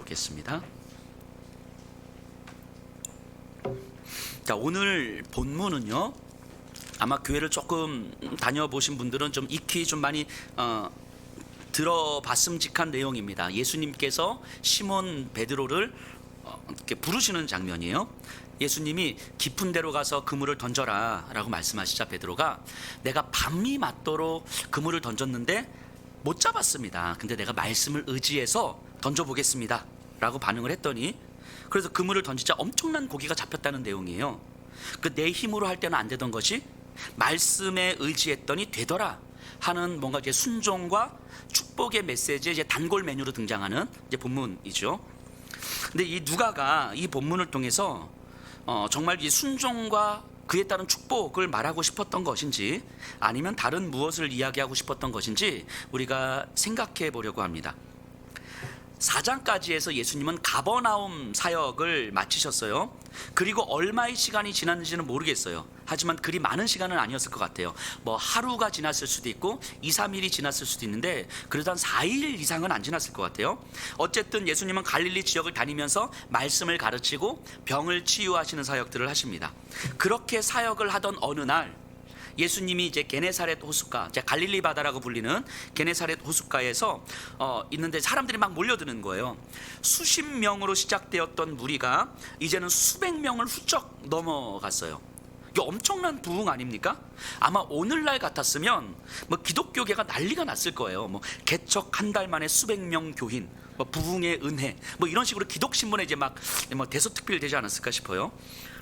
보겠습니다. 자, 오늘 본문은요, 아마 교회를 조금 다녀보신 분들은 좀 익히 좀 많이 들어봤음직한 내용입니다. 예수님께서 시몬 베드로를 이렇게 부르시는 장면이에요. 예수님이 깊은 데로 가서 그물을 던져라 라고 말씀하시자 베드로가 내가 밤이 맞도록 그물을 던졌는데 못 잡았습니다. 근데 내가 말씀을 의지해서 던져보겠습니다 라고 반응을 했더니, 그래서 그물을 던지자 엄청난 고기가 잡혔다는 내용이에요. 내 힘으로 할 때는 안 되던 것이 말씀에 의지했더니 되더라 하는 뭔가 이제 순종과 축복의 메시지의 이제 단골 메뉴로 등장하는 이제 본문이죠. 근데 이 누가가 이 본문을 통해서 정말 이 순종과 그에 따른 축복을 말하고 싶었던 것인지 아니면 다른 무엇을 이야기하고 싶었던 것인지 우리가 생각해 보려고 합니다. 4장까지 해서 예수님은 가버나움 사역을 마치셨어요. 그리고 얼마의 시간이 지났는지는 모르겠어요. 하지만 그리 많은 시간은 아니었을 것 같아요. 뭐 하루가 지났을 수도 있고 2, 3일이 지났을 수도 있는데 그래도 한 4일 이상은 안 지났을 것 같아요. 어쨌든 예수님은 갈릴리 지역을 다니면서 말씀을 가르치고 병을 치유하시는 사역들을 하십니다. 그렇게 사역을 하던 어느 날 예수님이 이제 게네사렛 호숫가, 갈릴리 바다라고 불리는 게네사렛 호숫가에서 있는데 사람들이 막 몰려드는 거예요. 수십 명으로 시작되었던 무리가 이제는 수백 명을 훌쩍 넘어갔어요. 이게 엄청난 부흥 아닙니까? 아마 오늘날 같았으면 뭐 기독교계가 난리가 났을 거예요. 뭐 개척 한 달 만에 수백 명 교인, 뭐 부흥의 은혜, 뭐 이런 식으로 기독신문에 이제 막 대서특필되지 않았을까 싶어요.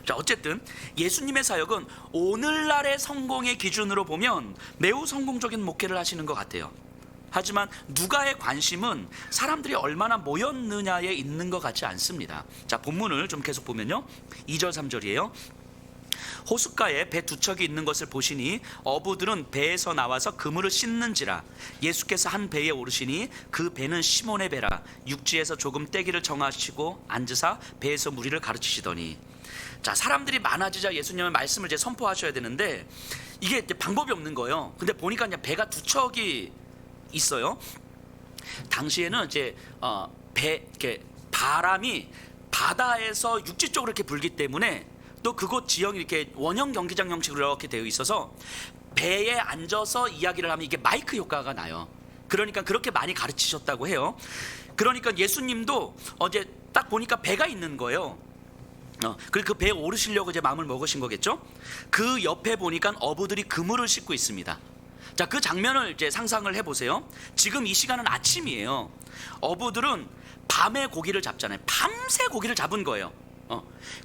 자, 어쨌든 예수님의 사역은 오늘날의 성공의 기준으로 보면 매우 성공적인 목회를 하시는 것 같아요. 하지만 누가의 관심은 사람들이 얼마나 모였느냐에 있는 것 같지 않습니다. 자, 본문을 좀 계속 보면요, 2절 3절이에요 호숫가에 배 두 척이 있는 것을 보시니 어부들은 배에서 나와서 그물을 씻는지라. 예수께서 한 배에 오르시니 그 배는 시몬의 배라. 육지에서 조금 떼기를 정하시고 앉으사 배에서 무리를 가르치시더니. 자, 사람들이 많아지자 예수님의 말씀을 이제 선포하셔야 되는데 이게 이제 방법이 없는 거예요. 근데 보니까 이제 배가 두 척이 있어요. 당시에는 이제 이렇게 바람이 바다에서 육지 쪽으로 이렇게 불기 때문에 또 그곳 지형이 이렇게 원형 경기장 형식으로 이렇게 되어 있어서 배에 앉아서 이야기를 하면 이게 마이크 효과가 나요. 그러니까 그렇게 많이 가르치셨다고 해요. 그러니까 예수님도 어제 딱 보니까 배가 있는 거예요. 그리고 그 배에 오르시려고 이제 마음을 먹으신 거겠죠. 그 옆에 보니까 어부들이 그물을 싣고 있습니다. 자, 그 장면을 이제 상상을 해보세요. 지금 이 시간은 아침이에요. 어부들은 밤에 고기를 잡잖아요. 밤새 고기를 잡은 거예요.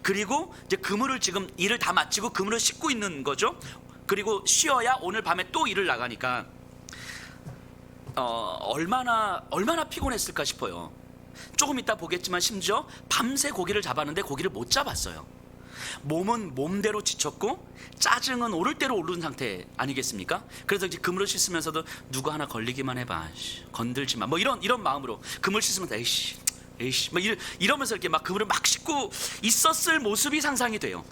그리고 이제 그물을 지금 일을 다 마치고 그물을 싣고 있는 거죠. 그리고 쉬어야 오늘 밤에 또 일을 나가니까 얼마나 피곤했을까 싶어요. 조금 이따 보겠지만 심지어 밤새 고기를 잡았는데 고기를 못 잡았어요. 몸은 몸대로 지쳤고 짜증은 오를 대로 오른 상태 아니겠습니까? 그래서 이제 그물을 씻으면서도 누구 하나 걸리기만 해봐, 건들지 마, 뭐 이런 마음으로 그물 씻으면서 에이씨 뭐 이러면서 이렇게 막 그물을 막 씻고 있었을 모습이 상상이 돼요.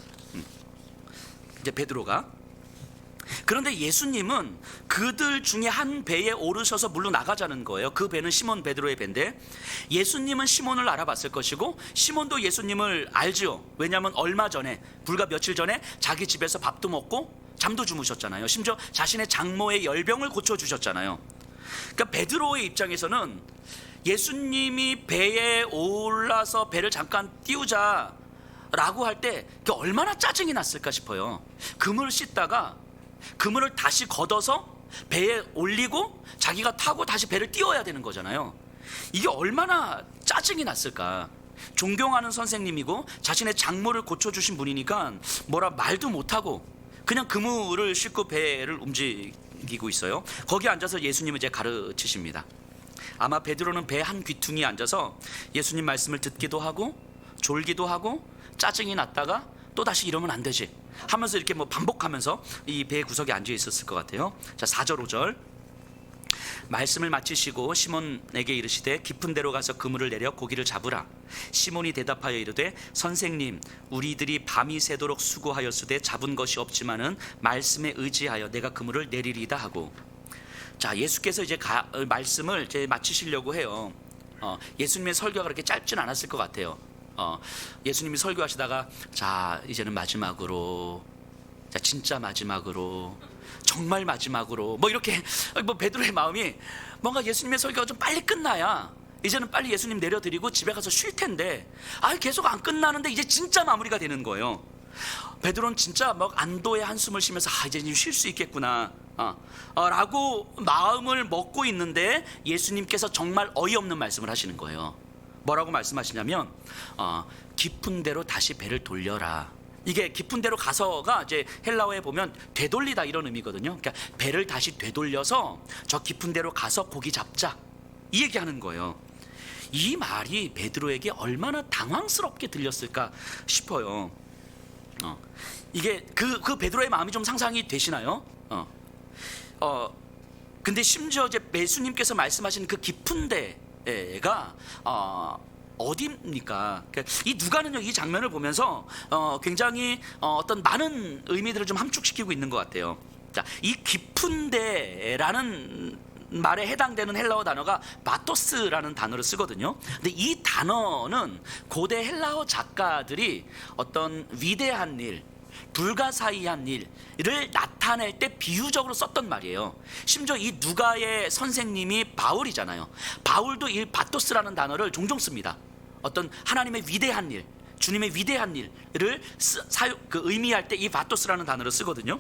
이제 베드로가. 그런데 예수님은 그들 중에 한 배에 오르셔서 물로 나가자는 거예요. 그 배는 시몬 베드로의 배인데 예수님은 시몬을 알아봤을 것이고 시몬도 예수님을 알죠. 왜냐하면 얼마 전에, 불과 며칠 전에 자기 집에서 밥도 먹고 잠도 주무셨잖아요. 심지어 자신의 장모의 열병을 고쳐주셨잖아요. 그러니까 베드로의 입장에서는 예수님이 배에 올라서 배를 잠깐 띄우자라고 할 때 얼마나 짜증이 났을까 싶어요. 그물을 씻다가 그물을 다시 걷어서 배에 올리고 자기가 타고 다시 배를 띄워야 되는 거잖아요. 이게 얼마나 짜증이 났을까. 존경하는 선생님이고 자신의 장모를 고쳐주신 분이니까 뭐라 말도 못하고 그냥 그물을 싣고 배를 움직이고 있어요. 거기 앉아서 예수님을 이제 가르치십니다. 아마 베드로는 배 한 귀퉁이에 앉아서 예수님 말씀을 듣기도 하고 졸기도 하고 짜증이 났다가 또 다시 이러면 안 되지 하면서 이렇게 뭐 반복하면서 이 배 구석에 앉아 있었을 것 같아요. 자, 4절 5절 말씀을 마치시고 시몬에게 이르시되 깊은 데로 가서 그물을 내려 고기를 잡으라. 시몬이 대답하여 이르되 선생님, 우리들이 밤이 새도록 수고하였으되 잡은 것이 없지만은 말씀에 의지하여 내가 그물을 내리리다 하고. 자, 예수께서 이제 말씀을 이제 마치시려고 해요. 예수님의 설교가 그렇게 짧진 않았을 것 같아요. 예수님이 설교하시다가 자 이제는 마지막으로, 자 진짜 마지막으로, 정말 마지막으로, 뭐 이렇게 뭐 베드로의 마음이 뭔가 예수님의 설교가 좀 빨리 끝나야 이제는 빨리 예수님 내려드리고 집에 가서 쉴 텐데 계속 안 끝나는데 이제 진짜 마무리가 되는 거예요. 베드로는 진짜 막 안도의 한숨을 쉬면서 이제 쉴 수 있겠구나 라고 마음을 먹고 있는데 예수님께서 정말 어이없는 말씀을 하시는 거예요. 뭐라고 말씀하시냐면 깊은 데로 다시 배를 돌려라. 이게 깊은 데로 가서가 이제 헬라어에 보면 되돌리다 이런 의미거든요. 그러니까 배를 다시 되돌려서 저 깊은 데로 가서 고기 잡자, 이 얘기하는 거예요. 이 말이 베드로에게 얼마나 당황스럽게 들렸을까 싶어요. 이게 그 베드로의 마음이 좀 상상이 되시나요? 근데 심지어 이제 예수님께서 말씀하신 그 깊은 데가 어디입니까? 이 누가는요, 이 장면을 보면서 굉장히 어떤 많은 의미들을 좀 함축시키고 있는 것 같아요. 자, 이 깊은 데라는 말에 해당되는 헬라어 단어가 바토스라는 단어를 쓰거든요. 근데 이 단어는 고대 헬라어 작가들이 어떤 위대한 일, 불가사의한 일을 나타낼 때 비유적으로 썼던 말이에요. 심지어 이 누가의 선생님이 바울이잖아요. 바울도 이 바토스라는 단어를 종종 씁니다. 어떤 하나님의 위대한 일, 주님의 위대한 일을 의미할 때 이 바토스라는 단어를 쓰거든요.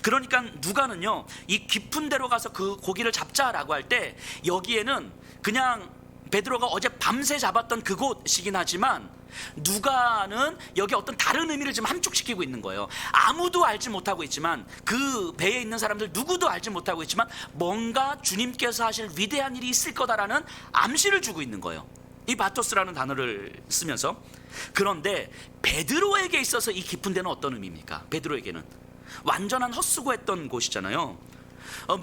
그러니까 누가는요, 이 깊은 데로 가서 그 고기를 잡자라고 할 때 여기에는 그냥 베드로가 어제 밤새 잡았던 그곳이긴 하지만 누가는 여기 어떤 다른 의미를 지금 함축시키고 있는 거예요. 아무도 알지 못하고 있지만, 그 배에 있는 사람들 누구도 알지 못하고 있지만 뭔가 주님께서 하실 위대한 일이 있을 거다라는 암시를 주고 있는 거예요, 이 바토스라는 단어를 쓰면서. 그런데 베드로에게 있어서 이 깊은 데는 어떤 의미입니까? 베드로에게는 완전한 헛수고했던 곳이잖아요.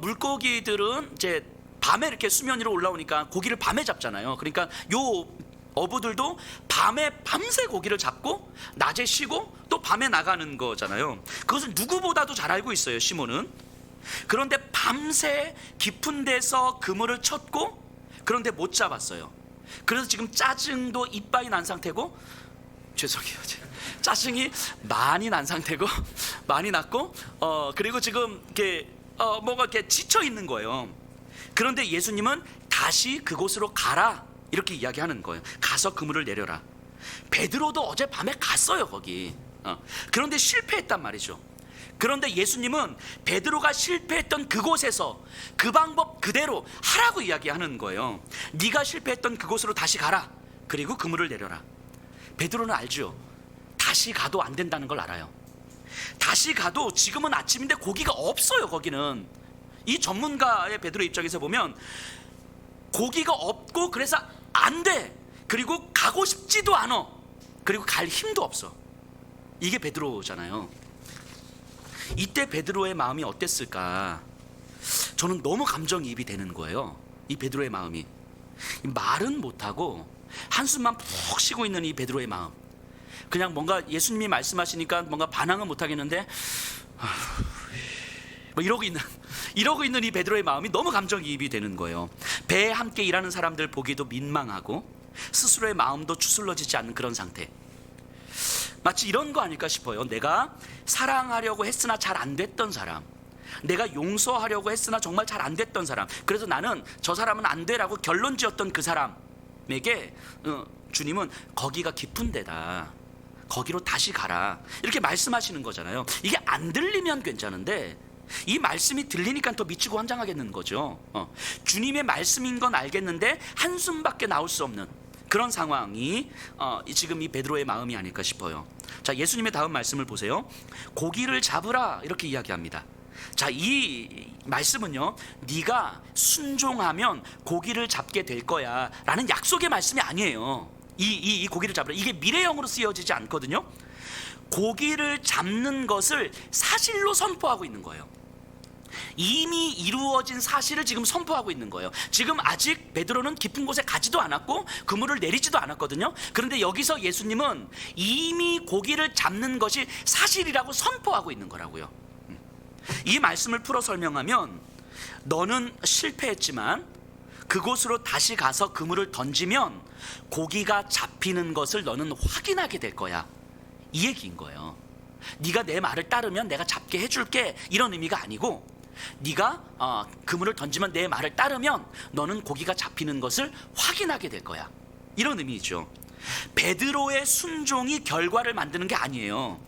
물고기들은 이제 밤에 이렇게 수면 위로 올라오니까 고기를 밤에 잡잖아요. 그러니까 요 어부들도 밤에 밤새 고기를 잡고 낮에 쉬고 또 밤에 나가는 거잖아요. 그것을 누구보다도 잘 알고 있어요, 시몬은. 그런데 밤새 깊은 데서 그물을 쳤고 그런데 못 잡았어요. 그래서 지금 짜증도 이빠이 난 상태고, 죄송해요, 짜증이 많이 난 상태고 많이 났고 그리고 지금 이렇게 뭐가 이렇게 지쳐 있는 거예요. 그런데 예수님은 다시 그곳으로 가라 이렇게 이야기하는 거예요. 가서 그물을 내려라. 베드로도 어제 밤에 갔어요, 거기. 그런데 실패했단 말이죠. 그런데 예수님은 베드로가 실패했던 그곳에서 그 방법 그대로 하라고 이야기하는 거예요. 네가 실패했던 그곳으로 다시 가라. 그리고 그물을 내려라. 베드로는 알죠. 다시 가도 안 된다는 걸 알아요. 다시 가도 지금은 아침인데 고기가 없어요, 거기는. 이 전문가의 베드로 입장에서 보면 고기가 없고 그래서 안 돼. 그리고 가고 싶지도 않아. 그리고 갈 힘도 없어. 이게 베드로잖아요. 이때 베드로의 마음이 어땠을까? 저는 너무 감정이입이 되는 거예요, 이 베드로의 마음이. 말은 못하고 한숨만 푹 쉬고 있는 이 베드로의 마음. 그냥 뭔가 예수님이 말씀하시니까 뭔가 반항은 못하겠는데 뭐 이러고 있는 이 베드로의 마음이 너무 감정이입이 되는 거예요. 배에 함께 일하는 사람들 보기도 민망하고 스스로의 마음도 추슬러지지 않는 그런 상태. 마치 이런 거 아닐까 싶어요. 내가 사랑하려고 했으나 잘 안 됐던 사람, 내가 용서하려고 했으나 정말 잘 안 됐던 사람, 그래서 나는 저 사람은 안 돼라고 결론 지었던 그 사람에게 주님은 거기가 깊은 데다, 거기로 다시 가라 이렇게 말씀하시는 거잖아요. 이게 안 들리면 괜찮은데 이 말씀이 들리니까 더 미치고 환장하겠는 거죠. 주님의 말씀인 건 알겠는데 한숨밖에 나올 수 없는 그런 상황이 지금 이 베드로의 마음이 아닐까 싶어요. 자, 예수님의 다음 말씀을 보세요. 고기를 잡으라 이렇게 이야기합니다. 자, 이 말씀은요, 네가 순종하면 고기를 잡게 될 거야 라는 약속의 말씀이 아니에요. 이 고기를 잡으라, 이게 미래형으로 쓰여지지 않거든요. 고기를 잡는 것을 사실로 선포하고 있는 거예요. 이미 이루어진 사실을 지금 선포하고 있는 거예요. 지금 아직 베드로는 깊은 곳에 가지도 않았고 그물을 내리지도 않았거든요. 그런데 여기서 예수님은 이미 고기를 잡는 것이 사실이라고 선포하고 있는 거라고요. 이 말씀을 풀어 설명하면 너는 실패했지만 그곳으로 다시 가서 그물을 던지면 고기가 잡히는 것을 너는 확인하게 될 거야. 이 얘기인 거예요. 네가 내 말을 따르면 내가 잡게 해줄게, 이런 의미가 아니고, 네가 그물을 던지면 내 말을 따르면 너는 고기가 잡히는 것을 확인하게 될 거야, 이런 의미죠. 베드로의 순종이 결과를 만드는 게 아니에요.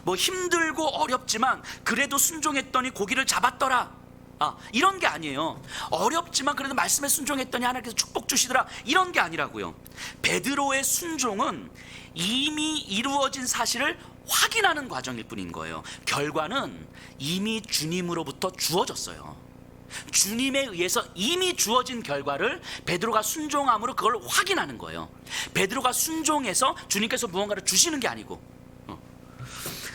뭐 힘들고 어렵지만 그래도 순종했더니 고기를 잡았더라, 이런 게 아니에요. 어렵지만 그래도 말씀에 순종했더니 하나님께서 축복 주시더라, 이런 게 아니라고요. 베드로의 순종은 이미 이루어진 사실을 확인하는 과정일 뿐인 거예요. 결과는 이미 주님으로부터 주어졌어요. 주님에 의해서 이미 주어진 결과를 베드로가 순종함으로 그걸 확인하는 거예요. 베드로가 순종해서 주님께서 무언가를 주시는 게 아니고.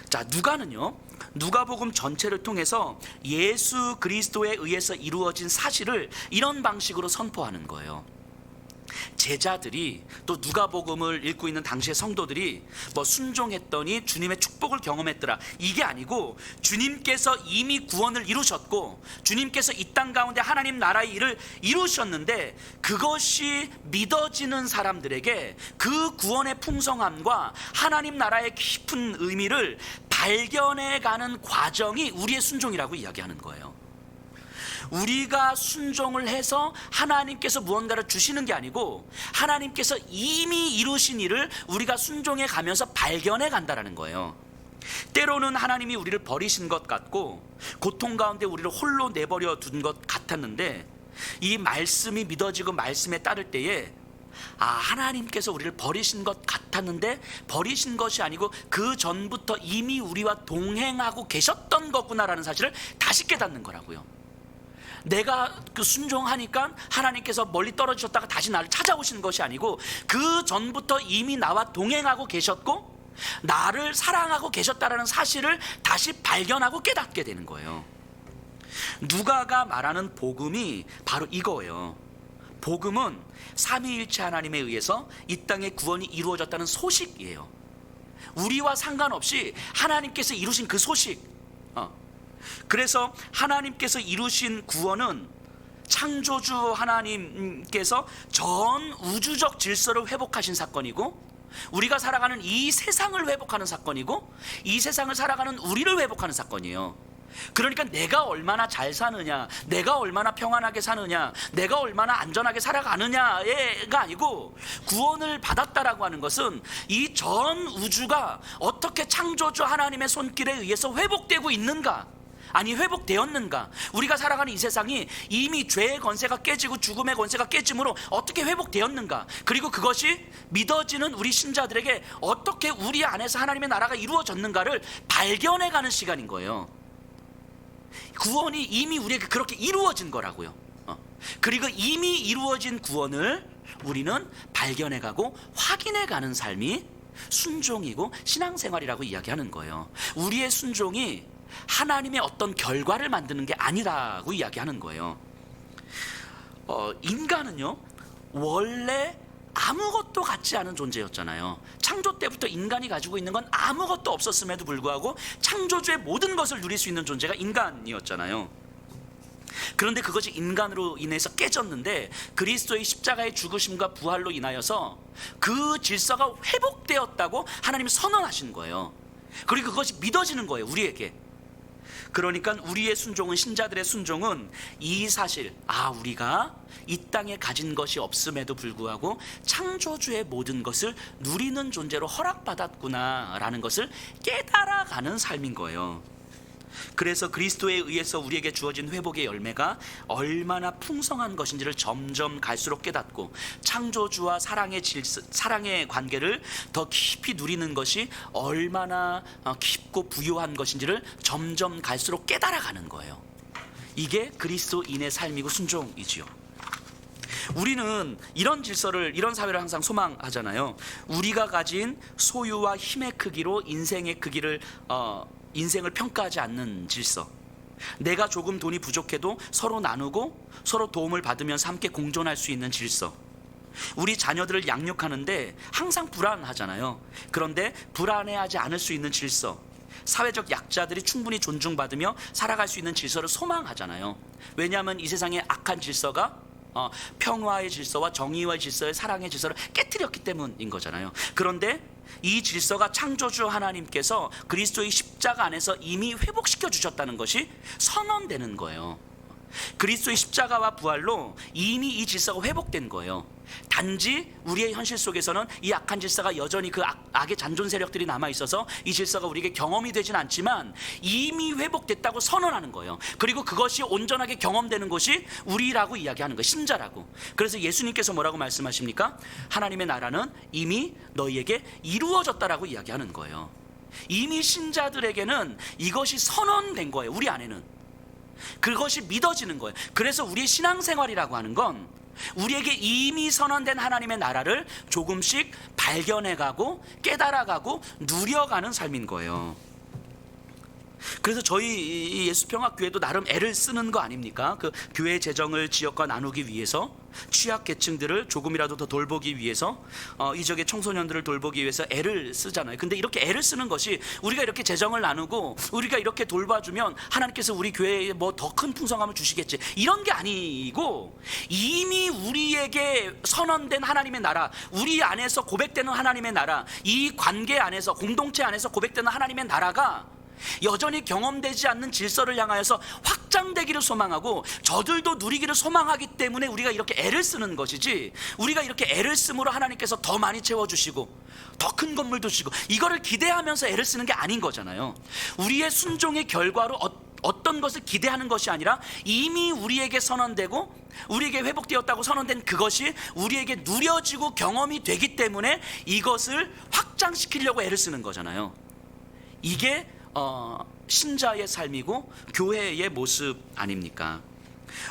자, 누가는요, 누가복음 전체를 통해서 예수 그리스도에 의해서 이루어진 사실을 이런 방식으로 선포하는 거예요. 제자들이, 또 누가복음을 읽고 있는 당시의 성도들이 뭐 순종했더니 주님의 축복을 경험했더라, 이게 아니고, 주님께서 이미 구원을 이루셨고 주님께서 이 땅 가운데 하나님 나라의 일을 이루셨는데, 그것이 믿어지는 사람들에게 그 구원의 풍성함과 하나님 나라의 깊은 의미를 발견해가는 과정이 우리의 순종이라고 이야기하는 거예요. 우리가 순종을 해서 하나님께서 무언가를 주시는 게 아니고, 하나님께서 이미 이루신 일을 우리가 순종해 가면서 발견해 간다라는 거예요. 때로는 하나님이 우리를 버리신 것 같고 고통 가운데 우리를 홀로 내버려 둔 것 같았는데, 이 말씀이 믿어지고 말씀에 따를 때에 하나님께서 우리를 버리신 것 같았는데 버리신 것이 아니고 그 전부터 이미 우리와 동행하고 계셨던 거구나라는 사실을 다시 깨닫는 거라고요. 내가 그 순종하니까 하나님께서 멀리 떨어지셨다가 다시 나를 찾아오시는 것이 아니고, 그 전부터 이미 나와 동행하고 계셨고 나를 사랑하고 계셨다라는 사실을 다시 발견하고 깨닫게 되는 거예요. 누가가 말하는 복음이 바로 이거예요. 복음은 삼위일체 하나님에 의해서 이 땅의 구원이 이루어졌다는 소식이에요. 우리와 상관없이 하나님께서 이루신 그 소식. 그래서 하나님께서 이루신 구원은 창조주 하나님께서 전 우주적 질서를 회복하신 사건이고, 우리가 살아가는 이 세상을 회복하는 사건이고, 이 세상을 살아가는 우리를 회복하는 사건이에요. 그러니까 내가 얼마나 잘 사느냐, 내가 얼마나 평안하게 사느냐, 내가 얼마나 안전하게 살아가느냐가 아니고, 구원을 받았다라고 하는 것은 이 전 우주가 어떻게 창조주 하나님의 손길에 의해서 회복되고 있는가, 아니 회복되었는가, 우리가 살아가는 이 세상이 이미 죄의 권세가 깨지고 죽음의 권세가 깨짐으로 어떻게 회복되었는가, 그리고 그것이 믿어지는 우리 신자들에게 어떻게 우리 안에서 하나님의 나라가 이루어졌는가를 발견해가는 시간인 거예요. 구원이 이미 우리에게 그렇게 이루어진 거라고요. 그리고 이미 이루어진 구원을 우리는 발견해가고 확인해가는 삶이 순종이고 신앙생활이라고 이야기하는 거예요. 우리의 순종이 하나님의 어떤 결과를 만드는 게 아니라고 이야기하는 거예요. 인간은요, 원래 아무것도 갖지 않은 존재였잖아요. 창조 때부터 인간이 가지고 있는 건 아무것도 없었음에도 불구하고 창조주의 모든 것을 누릴 수 있는 존재가 인간이었잖아요. 그런데 그것이 인간으로 인해서 깨졌는데, 그리스도의 십자가의 죽으심과 부활로 인하여서 그 질서가 회복되었다고 하나님이 선언하신 거예요. 그리고 그것이 믿어지는 거예요, 우리에게. 그러니까 우리의 순종은, 신자들의 순종은 이 사실, 우리가 이 땅에 가진 것이 없음에도 불구하고 창조주의 모든 것을 누리는 존재로 허락받았구나 라는 것을 깨달아가는 삶인 거예요. 그래서 그리스도에 의해서 우리에게 주어진 회복의 열매가 얼마나 풍성한 것인지를 점점 갈수록 깨닫고, 창조주와 사랑의 관계를 더 깊이 누리는 것이 얼마나 깊고 부요한 것인지를 점점 갈수록 깨달아가는 거예요. 이게 그리스도인의 삶이고 순종이지요. 우리는 이런 질서를, 이런 사회를 항상 소망하잖아요. 우리가 가진 소유와 힘의 크기로 인생의 크기를 인생을 평가하지 않는 질서. 내가 조금 돈이 부족해도 서로 나누고 서로 도움을 받으면서 함께 공존할 수 있는 질서. 우리 자녀들을 양육하는데 항상 불안하잖아요. 그런데 불안해하지 않을 수 있는 질서. 사회적 약자들이 충분히 존중받으며 살아갈 수 있는 질서를 소망하잖아요. 왜냐하면 이 세상의 악한 질서가 평화의 질서와 정의와 질서의 사랑의 질서를 깨뜨렸기 때문인 거잖아요. 그런데 이 질서가 창조주 하나님께서 그리스도의 십자가 안에서 이미 회복시켜 주셨다는 것이 선언되는 거예요. 그리스도의 십자가와 부활로 이미 이 질서가 회복된 거예요. 단지 우리의 현실 속에서는 이 악한 질서가 여전히 그 악의 잔존 세력들이 남아있어서 이 질서가 우리에게 경험이 되진 않지만 이미 회복됐다고 선언하는 거예요. 그리고 그것이 온전하게 경험되는 것이 우리라고 이야기하는 거예요. 신자라고. 그래서 예수님께서 뭐라고 말씀하십니까? 하나님의 나라는 이미 너희에게 이루어졌다라고 이야기하는 거예요. 이미 신자들에게는 이것이 선언된 거예요. 우리 안에는 그것이 믿어지는 거예요. 그래서 우리의 신앙생활이라고 하는 건 우리에게 이미 선언된 하나님의 나라를 조금씩 발견해가고 깨달아가고 누려가는 삶인 거예요. 그래서 저희 예수평화교회도 나름 애를 쓰는 거 아닙니까? 그 교회 재정을 지역과 나누기 위해서, 취약계층들을 조금이라도 더 돌보기 위해서, 이 지역의 청소년들을 돌보기 위해서 애를 쓰잖아요. 근데 이렇게 애를 쓰는 것이 우리가 이렇게 재정을 나누고 우리가 이렇게 돌봐주면 하나님께서 우리 교회에 뭐 더 큰 풍성함을 주시겠지, 이런 게 아니고 이미 우리에게 선언된 하나님의 나라, 우리 안에서 고백되는 하나님의 나라, 이 관계 안에서, 공동체 안에서 고백되는 하나님의 나라가 여전히 경험되지 않는 질서를 향하여서 확장되기를 소망하고 저들도 누리기를 소망하기 때문에 우리가 이렇게 애를 쓰는 것이지, 우리가 이렇게 애를 씀으로 하나님께서 더 많이 채워주시고 더 큰 건물도 주시고 이거를 기대하면서 애를 쓰는 게 아닌 거잖아요. 우리의 순종의 결과로 어떤 것을 기대하는 것이 아니라 이미 우리에게 선언되고 우리에게 회복되었다고 선언된 그것이 우리에게 누려지고 경험이 되기 때문에 이것을 확장시키려고 애를 쓰는 거잖아요. 이게 신자의 삶이고 교회의 모습 아닙니까?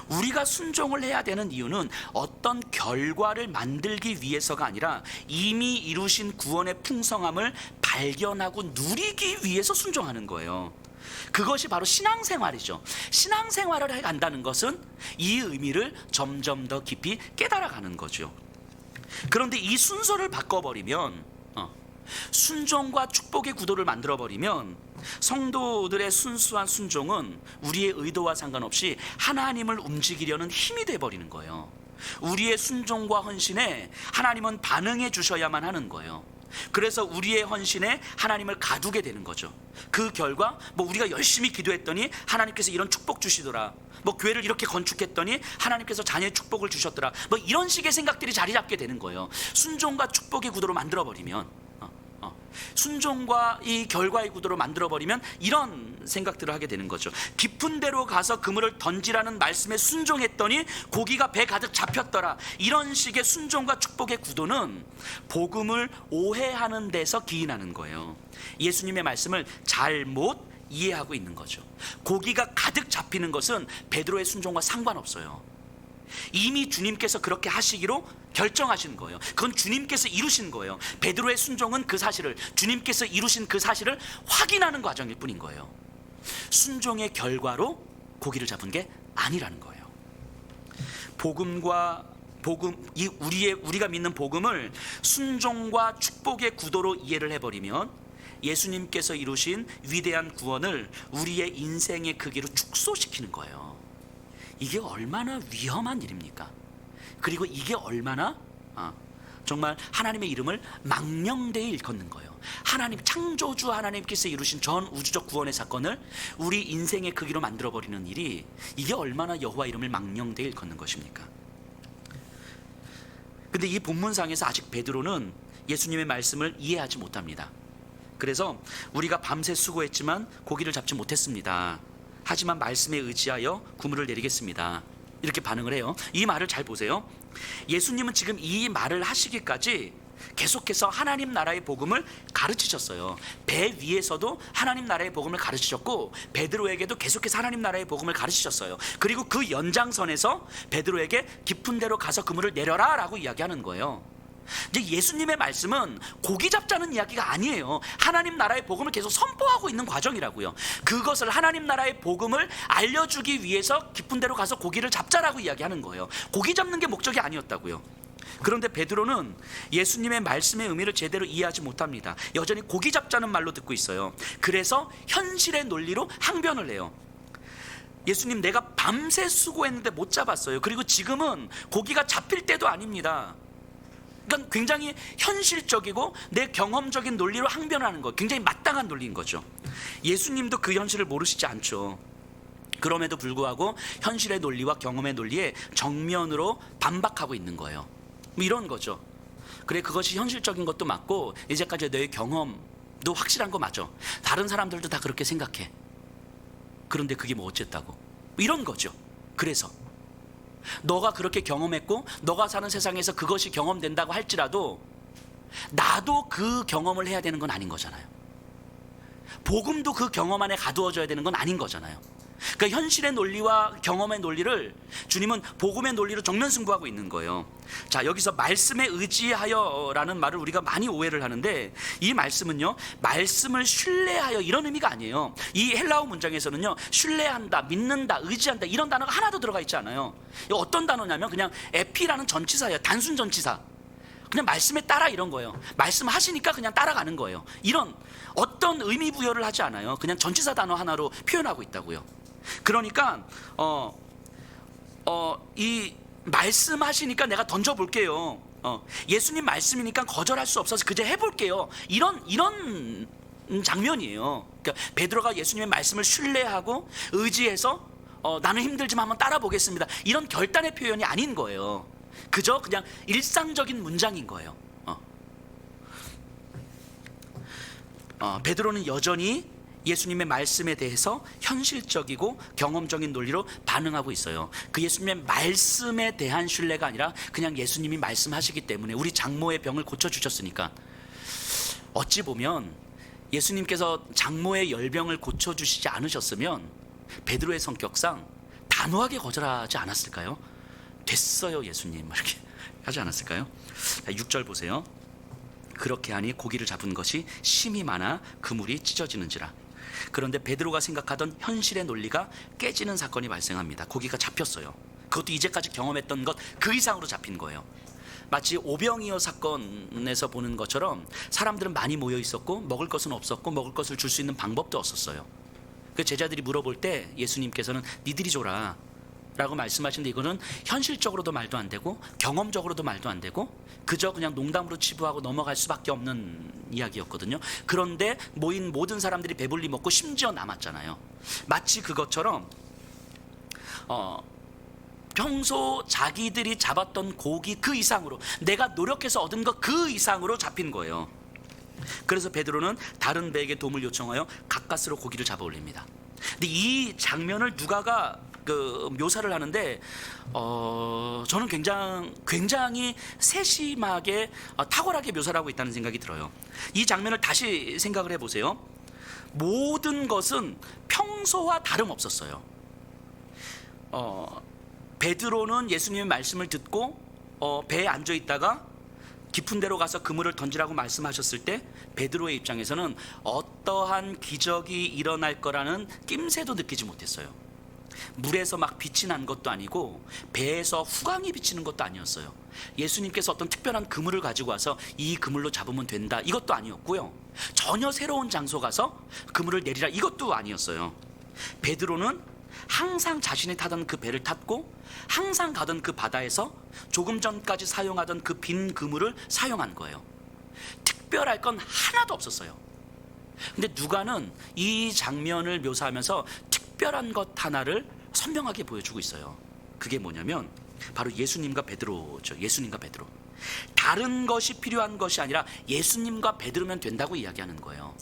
우리가 순종을 해야 되는 이유는 어떤 결과를 만들기 위해서가 아니라 이미 이루신 구원의 풍성함을 발견하고 누리기 위해서 순종하는 거예요. 그것이 바로 신앙생활이죠. 신앙생활을 해간다는 것은 이 의미를 점점 더 깊이 깨달아가는 거죠. 그런데 이 순서를 바꿔버리면, 순종과 축복의 구도를 만들어버리면 성도들의 순수한 순종은 우리의 의도와 상관없이 하나님을 움직이려는 힘이 돼버리는 거예요. 우리의 순종과 헌신에 하나님은 반응해 주셔야만 하는 거예요. 그래서 우리의 헌신에 하나님을 가두게 되는 거죠. 그 결과 우리가 열심히 기도했더니 하나님께서 이런 축복 주시더라, 교회를 이렇게 건축했더니 하나님께서 자녀의 축복을 주셨더라, 이런 식의 생각들이 자리 잡게 되는 거예요. 순종과 축복의 구도로 만들어버리면, 순종과 이 결과의 구도로 만들어버리면 이런 생각들을 하게 되는 거죠. 깊은 데로 가서 그물을 던지라는 말씀에 순종했더니 고기가 배 가득 잡혔더라, 이런 식의 순종과 축복의 구도는 복음을 오해하는 데서 기인하는 거예요. 예수님의 말씀을 잘못 이해하고 있는 거죠. 고기가 가득 잡히는 것은 베드로의 순종과 상관없어요. 이미 주님께서 그렇게 하시기로 결정하신 거예요. 그건 주님께서 이루신 거예요. 베드로의 순종은 그 사실을, 주님께서 이루신 그 사실을 확인하는 과정일 뿐인 거예요. 순종의 결과로 고기를 잡은 게 아니라는 거예요. 우리가 믿는 복음을 순종과 축복의 구도로 이해를 해버리면 예수님께서 이루신 위대한 구원을 우리의 인생의 크기로 축소시키는 거예요. 이게 얼마나 위험한 일입니까? 그리고 이게 얼마나 정말 하나님의 이름을 망령되이 일컫는 거예요. 하나님, 창조주 하나님께서 이루신 전 우주적 구원의 사건을 우리 인생의 크기로 만들어버리는 일이, 이게 얼마나 여호와 이름을 망령되이 일컫는 것입니까? 근데 이 본문상에서 아직 베드로는 예수님의 말씀을 이해하지 못합니다. 그래서 우리가 밤새 수고했지만 고기를 잡지 못했습니다. 하지만 말씀에 의지하여 그물을 내리겠습니다, 이렇게 반응을 해요. 이 말을 잘 보세요. 예수님은 지금 이 말을 하시기까지 계속해서 하나님 나라의 복음을 가르치셨어요. 배 위에서도 하나님 나라의 복음을 가르치셨고 베드로에게도 계속해서 하나님 나라의 복음을 가르치셨어요. 그리고 그 연장선에서 베드로에게 깊은 데로 가서 그물을 내려라 라고 이야기하는 거예요. 이제 예수님의 말씀은 고기 잡자는 이야기가 아니에요. 하나님 나라의 복음을 계속 선포하고 있는 과정이라고요. 그것을, 하나님 나라의 복음을 알려주기 위해서 깊은 데로 가서 고기를 잡자라고 이야기하는 거예요. 고기 잡는 게 목적이 아니었다고요. 그런데 베드로는 예수님의 말씀의 의미를 제대로 이해하지 못합니다. 여전히 고기 잡자는 말로 듣고 있어요. 그래서 현실의 논리로 항변을 해요. 예수님 내가 밤새 수고했는데 못 잡았어요. 그리고 지금은 고기가 잡힐 때도 아닙니다. 그러니까 굉장히 현실적이고 내 경험적인 논리로 항변하는 거, 굉장히 마땅한 논리인 거죠. 예수님도 그 현실을 모르시지 않죠. 그럼에도 불구하고 현실의 논리와 경험의 논리에 정면으로 반박하고 있는 거예요. 뭐 이런 거죠. 그래, 그것이 현실적인 것도 맞고 이제까지 너의 경험도 확실한 거 맞아. 다른 사람들도 다 그렇게 생각해. 그런데 그게 뭐 어쨌다고, 뭐 이런 거죠. 그래서 너가 그렇게 경험했고 너가 사는 세상에서 그것이 경험된다고 할지라도 나도 그 경험을 해야 되는 건 아닌 거잖아요. 복음도 그 경험 안에 가두어져야 되는 건 아닌 거잖아요. 그러니까 현실의 논리와 경험의 논리를 주님은 복음의 논리로 정면 승부하고 있는 거예요. 자, 여기서 말씀에 의지하여라는 말을 우리가 많이 오해를 하는데, 이 말씀은요, 말씀을 신뢰하여 이런 의미가 아니에요. 이 헬라어 문장에서는요, 신뢰한다, 믿는다, 의지한다 이런 단어가 하나도 들어가 있지 않아요. 이거 어떤 단어냐면 그냥 에피라는 전치사예요. 단순 전치사. 그냥 말씀에 따라 이런 거예요. 말씀하시니까 그냥 따라가는 거예요. 이런 어떤 의미 부여를 하지 않아요. 그냥 전치사 단어 하나로 표현하고 있다고요. 그러니까 이 말씀하시니까 내가 던져볼게요. 예수님 말씀이니까 거절할 수 없어서 그저 해볼게요. 이런 장면이에요. 그러니까 베드로가 예수님의 말씀을 신뢰하고 의지해서 나는 힘들지만 한번 따라보겠습니다, 이런 결단의 표현이 아닌 거예요. 그저 그냥 일상적인 문장인 거예요. 베드로는 여전히 예수님의 말씀에 대해서 현실적이고 경험적인 논리로 반응하고 있어요. 그 예수님의 말씀에 대한 신뢰가 아니라 그냥 예수님이 말씀하시기 때문에, 우리 장모의 병을 고쳐주셨으니까. 어찌 보면 예수님께서 장모의 열병을 고쳐주시지 않으셨으면 베드로의 성격상 단호하게 거절하지 않았을까요? 됐어요 예수님, 이렇게 하지 않았을까요? 6절 보세요. 그렇게 하니 고기를 잡은 것이 심이 많아 그물이 찢어지는지라. 그런데 베드로가 생각하던 현실의 논리가 깨지는 사건이 발생합니다. 고기가 잡혔어요. 그것도 이제까지 경험했던 것 그 이상으로 잡힌 거예요. 마치 오병이어 사건에서 보는 것처럼 사람들은 많이 모여 있었고 먹을 것은 없었고 먹을 것을 줄 수 있는 방법도 없었어요. 그 제자들이 물어볼 때 예수님께서는 니들이 줘라 라고 말씀하시는데, 이거는 현실적으로도 말도 안 되고 경험적으로도 말도 안 되고 그저 그냥 농담으로 치부하고 넘어갈 수밖에 없는 이야기였거든요. 그런데 모인 모든 사람들이 배불리 먹고 심지어 남았잖아요. 마치 그것처럼 평소 자기들이 잡았던 고기 그 이상으로, 내가 노력해서 얻은 것 그 이상으로 잡힌 거예요. 그래서 베드로는 다른 배에게 도움을 요청하여 가까스로 고기를 잡아 올립니다. 근데 이 장면을 누가가 묘사를 하는데 저는 굉장히 세심하게 탁월하게 묘사를 하고 있다는 생각이 들어요. 이 장면을 다시 생각을 해보세요. 모든 것은 평소와 다름없었어요. 베드로는 예수님의 말씀을 듣고 배에 앉아 있다가 깊은 데로 가서 그물을 던지라고 말씀하셨을 때 베드로의 입장에서는 어떠한 기적이 일어날 거라는 낌새도 느끼지 못했어요. 물에서 막 빛이 난 것도 아니고 배에서 후광이 비치는 것도 아니었어요. 예수님께서 어떤 특별한 그물을 가지고 와서 이 그물로 잡으면 된다 이것도 아니었고요. 전혀 새로운 장소 가서 그물을 내리라 이것도 아니었어요. 베드로는 항상 자신이 타던 그 배를 탔고 항상 가던 그 바다에서 조금 전까지 사용하던 그 빈 그물을 사용한 거예요. 특별할 건 하나도 없었어요. 근데 누가는 이 장면을 묘사하면서 특별한 것 하나를 선명하게 보여주고 있어요. 그게 뭐냐면 바로 예수님과 베드로죠. 예수님과 베드로. 다른 것이 필요한 것이 아니라 예수님과 베드로면 된다고 이야기하는 거예요.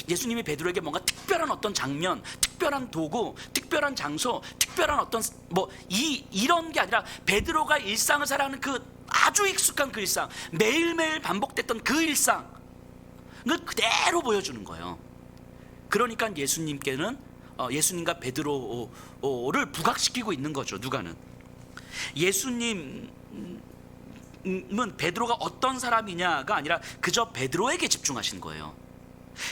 예수님이 베드로에게 뭔가 특별한 어떤 장면, 특별한 도구, 특별한 장소, 특별한 어떤 이런 게 아니라 베드로가 일상을 살아가는 그 아주 익숙한 그 일상, 매일매일 반복됐던 그 일상을 그대로 보여주는 거예요. 그러니까 예수님과 베드로를 부각시키고 있는 거죠. 누가는 예수님은 베드로가 어떤 사람이냐가 아니라 그저 베드로에게 집중하신 거예요.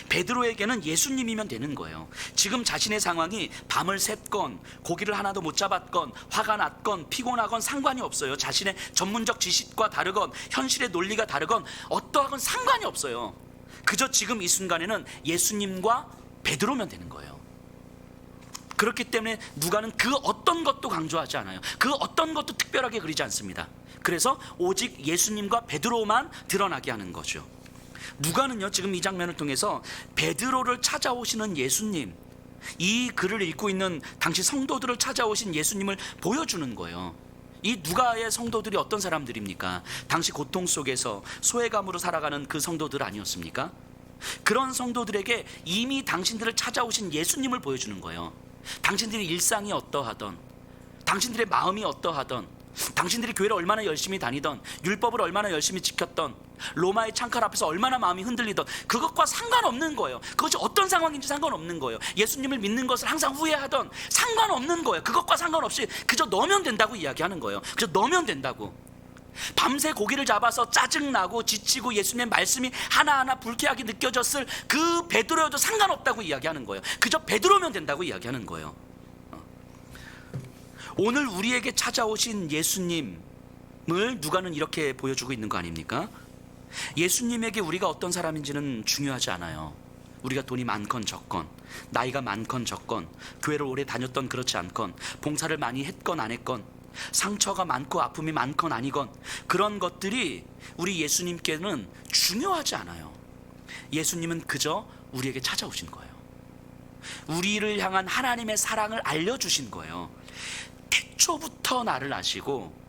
베드로에게는 예수님이면 되는 거예요. 지금 자신의 상황이 밤을 샜건 고기를 하나도 못 잡았건 화가 났건 피곤하건 상관이 없어요. 자신의 전문적 지식과 다르건 현실의 논리가 다르건 어떠하건 상관이 없어요. 그저 지금 이 순간에는 예수님과 베드로면 되는 거예요. 그렇기 때문에 누가는 그 어떤 것도 강조하지 않아요. 그 어떤 것도 특별하게 그리지 않습니다. 그래서 오직 예수님과 베드로만 드러나게 하는 거죠. 누가는요, 지금 이 장면을 통해서 베드로를 찾아오시는 예수님, 이 글을 읽고 있는 당시 성도들을 찾아오신 예수님을 보여주는 거예요. 이 누가의 성도들이 어떤 사람들입니까? 당시 고통 속에서 소외감으로 살아가는 그 성도들 아니었습니까? 그런 성도들에게 이미 당신들을 찾아오신 예수님을 보여주는 거예요. 당신들의 일상이 어떠하던, 당신들의 마음이 어떠하던, 당신들이 교회를 얼마나 열심히 다니던, 율법을 얼마나 열심히 지켰던, 로마의 창칼 앞에서 얼마나 마음이 흔들리던, 그것과 상관없는 거예요. 그것이 어떤 상황인지 상관없는 거예요. 예수님을 믿는 것을 항상 후회하던, 상관없는 거예요. 그것과 상관없이 그저 넣으면 된다고 이야기하는 거예요. 그저 넣으면 된다고. 밤새 고기를 잡아서 짜증나고 지치고 예수님의 말씀이 하나하나 불쾌하게 느껴졌을 그 베드로여도 상관없다고 이야기하는 거예요. 그저 베드로면 된다고 이야기하는 거예요. 오늘 우리에게 찾아오신 예수님을 누가는 이렇게 보여주고 있는 거 아닙니까? 예수님에게 우리가 어떤 사람인지는 중요하지 않아요. 우리가 돈이 많건 적건, 나이가 많건 적건, 교회를 오래 다녔던 그렇지 않건, 봉사를 많이 했건 안 했건, 상처가 많고 아픔이 많건 아니건, 그런 것들이 우리 예수님께는 중요하지 않아요. 예수님은 그저 우리에게 찾아오신 거예요. 우리를 향한 하나님의 사랑을 알려주신 거예요. 태초부터 나를 아시고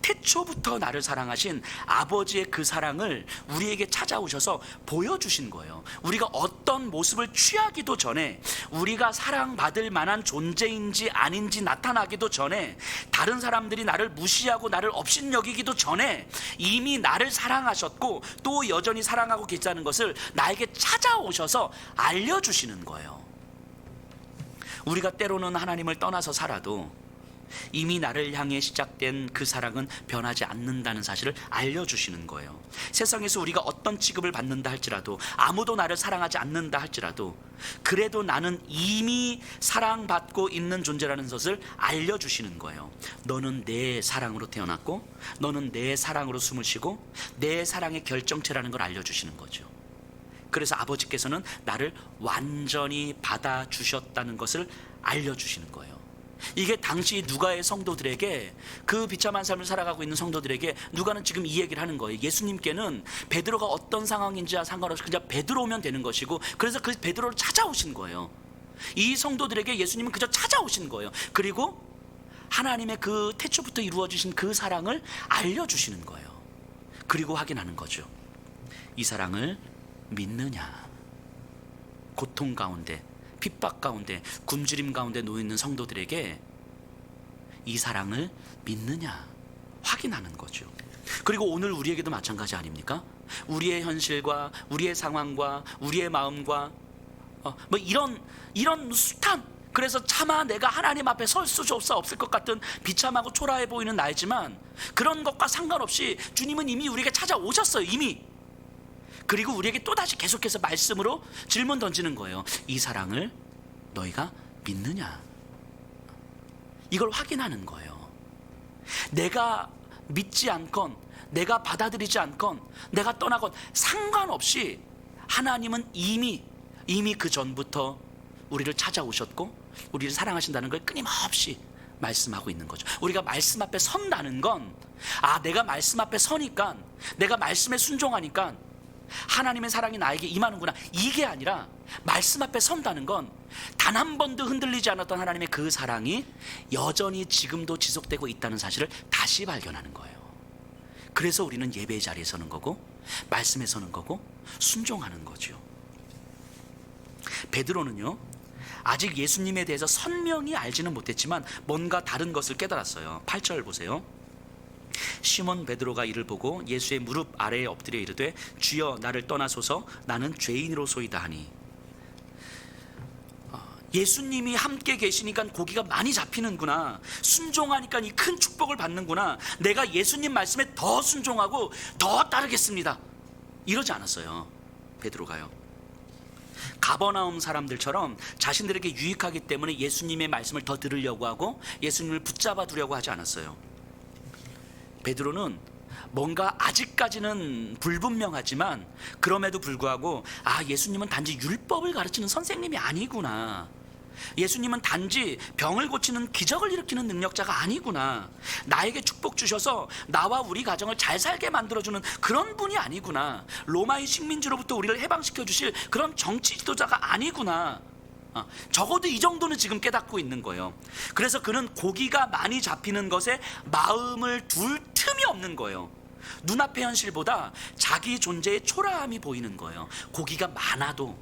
태초부터 나를 사랑하신 아버지의 그 사랑을 우리에게 찾아오셔서 보여주신 거예요. 우리가 어떤 모습을 취하기도 전에, 우리가 사랑받을 만한 존재인지 아닌지 나타나기도 전에, 다른 사람들이 나를 무시하고 나를 업신여기기도 전에 이미 나를 사랑하셨고 또 여전히 사랑하고 계시다는 것을 나에게 찾아오셔서 알려주시는 거예요. 우리가 때로는 하나님을 떠나서 살아도 이미 나를 향해 시작된 그 사랑은 변하지 않는다는 사실을 알려주시는 거예요. 세상에서 우리가 어떤 취급을 받는다 할지라도, 아무도 나를 사랑하지 않는다 할지라도, 그래도 나는 이미 사랑받고 있는 존재라는 것을 알려주시는 거예요. 너는 내 사랑으로 태어났고, 너는 내 사랑으로 숨을 쉬고, 내 사랑의 결정체라는 걸 알려주시는 거죠. 그래서 아버지께서는 나를 완전히 받아주셨다는 것을 알려주시는 거예요. 이게 당시 누가의 성도들에게, 그 비참한 삶을 살아가고 있는 성도들에게 누가는 지금 이 얘기를 하는 거예요. 예수님께는 베드로가 어떤 상황인지와 상관없이 그냥 베드로면 되는 것이고, 그래서 그 베드로를 찾아오신 거예요. 이 성도들에게 예수님은 그저 찾아오신 거예요. 그리고 하나님의 그 태초부터 이루어지신 그 사랑을 알려주시는 거예요. 그리고 확인하는 거죠. 이 사랑을 믿느냐. 고통 가운데, 핍박 가운데, 굶주림 가운데 놓여있는 성도들에게 이 사랑을 믿느냐 확인하는 거죠. 그리고 오늘 우리에게도 마찬가지 아닙니까? 우리의 현실과 우리의 상황과 우리의 마음과 뭐 이런 숱한, 그래서 차마 내가 하나님 앞에 설 수 없을 것 같은 비참하고 초라해 보이는 나이지만, 그런 것과 상관없이 주님은 이미 우리에게 찾아오셨어요. 이미. 그리고 우리에게 또다시 계속해서 말씀으로 질문 던지는 거예요. 이 사랑을 너희가 믿느냐? 이걸 확인하는 거예요. 내가 믿지 않건, 내가 받아들이지 않건, 내가 떠나건 상관없이 하나님은 이미 그 전부터 우리를 찾아오셨고 우리를 사랑하신다는 걸 끊임없이 말씀하고 있는 거죠. 우리가 말씀 앞에 선다는 건, 내가 말씀 앞에 서니까, 내가 말씀에 순종하니까 하나님의 사랑이 나에게 임하는구나, 이게 아니라, 말씀 앞에 선다는 건 단 한 번도 흔들리지 않았던 하나님의 그 사랑이 여전히 지금도 지속되고 있다는 사실을 다시 발견하는 거예요. 그래서 우리는 예배의 자리에 서는 거고, 말씀에 서는 거고, 순종하는 거죠. 베드로는요, 아직 예수님에 대해서 선명히 알지는 못했지만 뭔가 다른 것을 깨달았어요. 8절 보세요. 시몬 베드로가 이를 보고 예수의 무릎 아래에 엎드려 이르되 주여 나를 떠나소서 나는 죄인으로소이다 하니. 예수님이 함께 계시니까 고기가 많이 잡히는구나, 순종하니까 이 큰 축복을 받는구나, 내가 예수님 말씀에 더 순종하고 더 따르겠습니다, 이러지 않았어요. 베드로가요, 가버나움 사람들처럼 자신들에게 유익하기 때문에 예수님의 말씀을 더 들으려고 하고 예수님을 붙잡아 두려고 하지 않았어요. 베드로는 뭔가 아직까지는 불분명하지만 그럼에도 불구하고 예수님은 단지 율법을 가르치는 선생님이 아니구나, 예수님은 단지 병을 고치는 기적을 일으키는 능력자가 아니구나. 나에게 축복 주셔서 나와 우리 가정을 잘 살게 만들어주는 그런 분이 아니구나. 로마의 식민지로부터 우리를 해방시켜 주실 그런 정치 지도자가 아니구나. 적어도 이 정도는 지금 깨닫고 있는 거예요. 그래서 그는 고기가 많이 잡히는 것에 마음을 둘 틈이 없는 거예요. 눈앞의 현실보다 자기 존재의 초라함이 보이는 거예요. 고기가 많아도,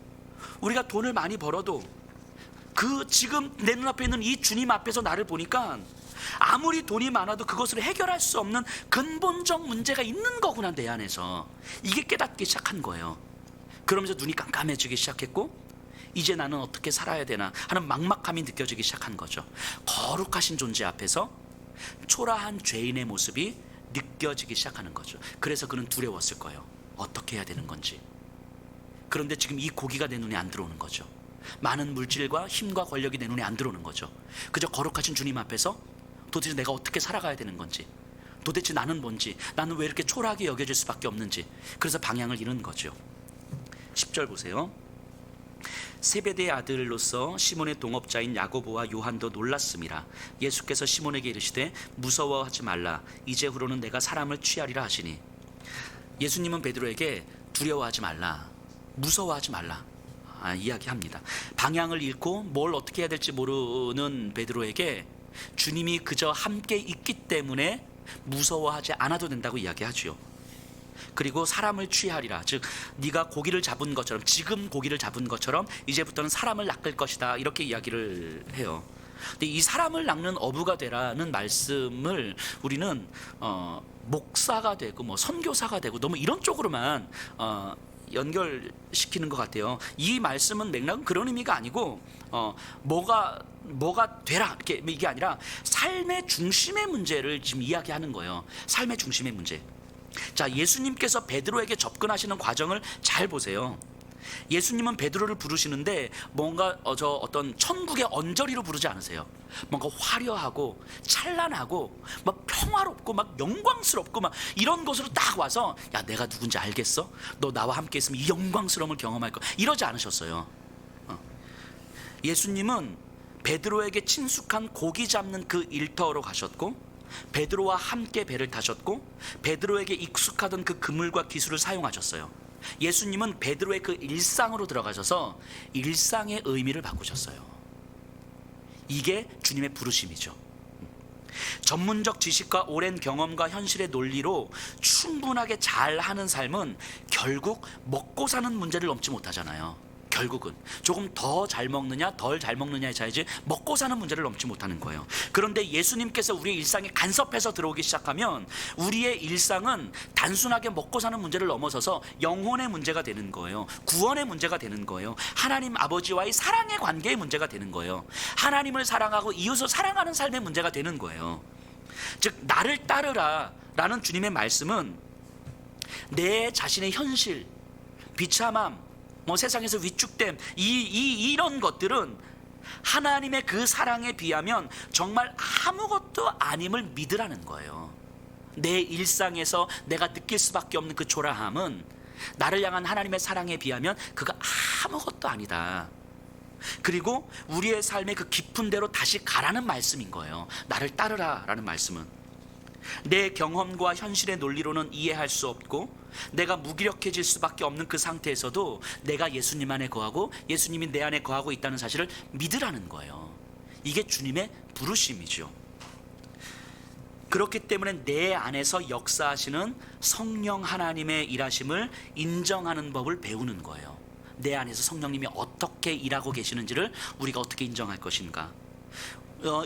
우리가 돈을 많이 벌어도, 그 지금 내 눈앞에 있는 이 주님 앞에서 나를 보니까 아무리 돈이 많아도 그것을 해결할 수 없는 근본적 문제가 있는 거구나, 내 안에서. 이게 깨닫기 시작한 거예요. 그러면서 눈이 깜깜해지기 시작했고, 이제 나는 어떻게 살아야 되나 하는 막막함이 느껴지기 시작한 거죠. 거룩하신 존재 앞에서 초라한 죄인의 모습이 느껴지기 시작하는 거죠. 그래서 그는 두려웠을 거예요. 어떻게 해야 되는 건지. 그런데 지금 이 고기가 내 눈에 안 들어오는 거죠. 많은 물질과 힘과 권력이 내 눈에 안 들어오는 거죠. 그저 거룩하신 주님 앞에서 도대체 내가 어떻게 살아가야 되는 건지, 도대체 나는 뭔지, 나는 왜 이렇게 초라하게 여겨질 수밖에 없는지, 그래서 방향을 잃은 거죠. 10절 보세요. 세베대의 아들로서 시몬의 동업자인 야고보와 요한도 놀랐음이라. 예수께서 시몬에게 이르시되 무서워하지 말라. 이제후로는 내가 사람을 취하리라 하시니. 예수님은 베드로에게 두려워하지 말라, 무서워하지 말라 이야기합니다. 방향을 잃고 뭘 어떻게 해야 될지 모르는 베드로에게 주님이 그저 함께 있기 때문에 무서워하지 않아도 된다고 이야기하죠. 그리고 사람을 취하리라, 즉 네가 고기를 잡은 것처럼, 지금 고기를 잡은 것처럼 이제부터는 사람을 낚을 것이다, 이렇게 이야기를 해요. 근데 이 사람을 낚는 어부가 되라는 말씀을 우리는 목사가 되고 뭐 선교사가 되고 너무 이런 쪽으로만 연결시키는 것 같아요. 이 말씀은 맥락은 그런 의미가 아니고 뭐가 되라, 이렇게, 이게 아니라 삶의 중심의 문제를 지금 이야기하는 거예요. 삶의 중심의 문제. 자, 예수님께서 베드로에게 접근하시는 과정을 잘 보세요. 예수님은 베드로를 부르시는데 뭔가 어떤 천국의 언저리로 부르지 않으세요. 뭔가 화려하고 찬란하고 막 평화롭고 막 영광스럽고 막 이런 곳으로 딱 와서, 야, 내가 누군지 알겠어? 너 나와 함께 있으면 이 영광스러움을 경험할 거야, 이러지 않으셨어요. 예수님은 베드로에게 친숙한 고기 잡는 그 일터로 가셨고, 베드로와 함께 배를 타셨고, 베드로에게 익숙하던 그 그물과 기술을 사용하셨어요. 예수님은 베드로의 그 일상으로 들어가셔서 일상의 의미를 바꾸셨어요. 이게 주님의 부르심이죠. 전문적 지식과 오랜 경험과 현실의 논리로 충분하게 잘하는 삶은 결국 먹고 사는 문제를 넘지 못하잖아요. 결국은 조금 더 잘 먹느냐 덜 잘 먹느냐의 차이지 먹고 사는 문제를 넘지 못하는 거예요. 그런데 예수님께서 우리의 일상에 간섭해서 들어오기 시작하면 우리의 일상은 단순하게 먹고 사는 문제를 넘어서서 영혼의 문제가 되는 거예요. 구원의 문제가 되는 거예요. 하나님 아버지와의 사랑의 관계의 문제가 되는 거예요. 하나님을 사랑하고 이웃을 사랑하는 삶의 문제가 되는 거예요. 즉, 나를 따르라 라는 주님의 말씀은 내 자신의 현실, 비참함, 세상에서 위축됨, 이런 것들은 하나님의 그 사랑에 비하면 정말 아무것도 아님을 믿으라는 거예요. 내 일상에서 내가 느낄 수밖에 없는 그 초라함은 나를 향한 하나님의 사랑에 비하면 그거 아무것도 아니다. 그리고 우리의 삶의 그 깊은 데로 다시 가라는 말씀인 거예요. 나를 따르라 라는 말씀은 내 경험과 현실의 논리로는 이해할 수 없고 내가 무기력해질 수밖에 없는 그 상태에서도 내가 예수님 안에 거하고 예수님이 내 안에 거하고 있다는 사실을 믿으라는 거예요. 이게 주님의 부르심이죠. 그렇기 때문에 내 안에서 역사하시는 성령 하나님의 일하심을 인정하는 법을 배우는 거예요. 내 안에서 성령님이 어떻게 일하고 계시는지를 우리가 어떻게 인정할 것인가.